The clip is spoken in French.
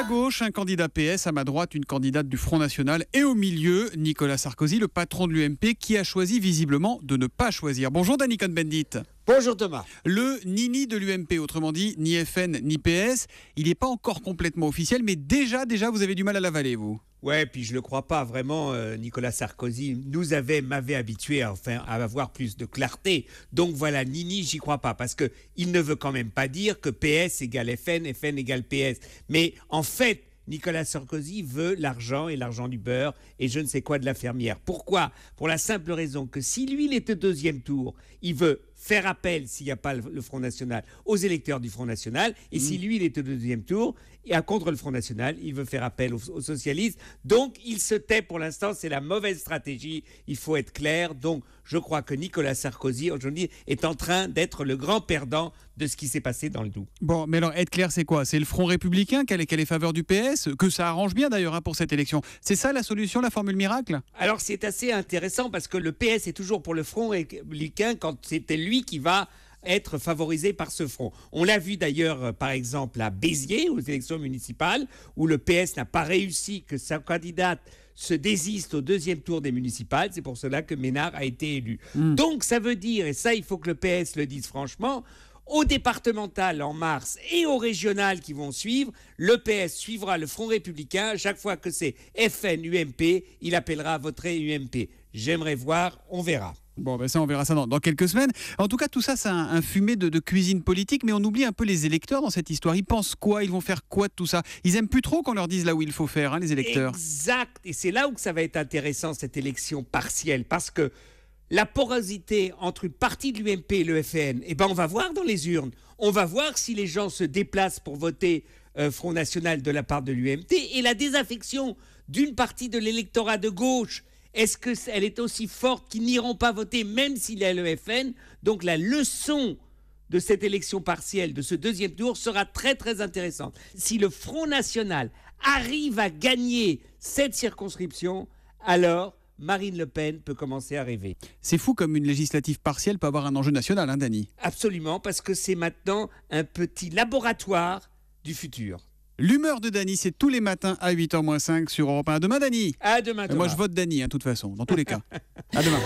gauche, un candidat PS, à ma droite, une candidate du Front National et au milieu, Nicolas Sarkozy, le patron de l'UMP, qui a choisi visiblement de ne pas choisir. Bonjour Danny Cohn-Bendit. Bonjour Thomas. Le nini de l'UMP, autrement dit, ni FN ni PS, il n'est pas encore complètement officiel, mais déjà vous avez du mal à l'avaler, vous. Ouais, puis je ne le crois pas vraiment, Nicolas Sarkozy m'avait habitué à avoir plus de clarté. Donc voilà, Nini, j'y crois pas, parce que il ne veut quand même pas dire que PS égale FN, FN égale PS. Mais en fait, Nicolas Sarkozy veut l'argent et l'argent du beurre et je ne sais quoi de la fermière. Pourquoi ? Pour la simple raison que si lui, il est au deuxième tour, il veut faire appel, s'il n'y a pas le Front National, aux électeurs du Front National. Et si lui, il est au deuxième tour, et contre le Front National, il veut faire appel aux socialistes. Donc, il se tait pour l'instant. C'est la mauvaise stratégie. Il faut être clair. Donc, je crois que Nicolas Sarkozy, aujourd'hui, est en train d'être le grand perdant de ce qui s'est passé dans le Doubs. Bon, mais alors, être clair, c'est quoi ? C'est le Front républicain qui a les faveurs du PS ? Que ça arrange bien, d'ailleurs, pour cette élection. C'est ça la solution, la formule miracle ? Alors, c'est assez intéressant parce que le PS est toujours pour le Front républicain quand c'était lui qui va être favorisé par ce front. On l'a vu d'ailleurs, par exemple, à Béziers, aux élections municipales, où le PS n'a pas réussi, que sa candidate se désiste au deuxième tour des municipales. C'est pour cela que Ménard a été élu. Donc, ça veut dire, et ça, il faut que le PS le dise franchement, au départemental en mars et au régional qui vont suivre, le PS suivra le Front républicain. À chaque fois que c'est FN, UMP, il appellera à voter UMP. J'aimerais voir, on verra. Bon, ben ça, on verra ça dans quelques semaines. En tout cas, tout ça, c'est un fumé de cuisine politique, mais on oublie un peu les électeurs dans cette histoire. Ils pensent quoi ? Ils vont faire quoi de tout ça ? Ils aiment plus trop qu'on leur dise là où il faut faire, les électeurs. Exact. Et c'est là où ça va être intéressant, cette élection partielle, parce que la porosité entre une partie de l'UMP et le FN, on va voir dans les urnes. On va voir si les gens se déplacent pour voter Front National de la part de l'UMP, et la désaffection d'une partie de l'électorat de gauche. Est-ce qu'elle est aussi forte qu'ils n'iront pas voter même s'il y a le FN ? Donc la leçon de cette élection partielle, de ce deuxième tour, sera très très intéressante. Si le Front National arrive à gagner cette circonscription, alors Marine Le Pen peut commencer à rêver. C'est fou comme une législative partielle peut avoir un enjeu national, Danny. Absolument, parce que c'est maintenant un petit laboratoire du futur. L'humeur de Danny, c'est tous les matins à 8h-5 sur Europe 1. À demain, Danny. À demain, Thomas. Moi, je vote Danny, de toute façon, dans tous les cas. À demain.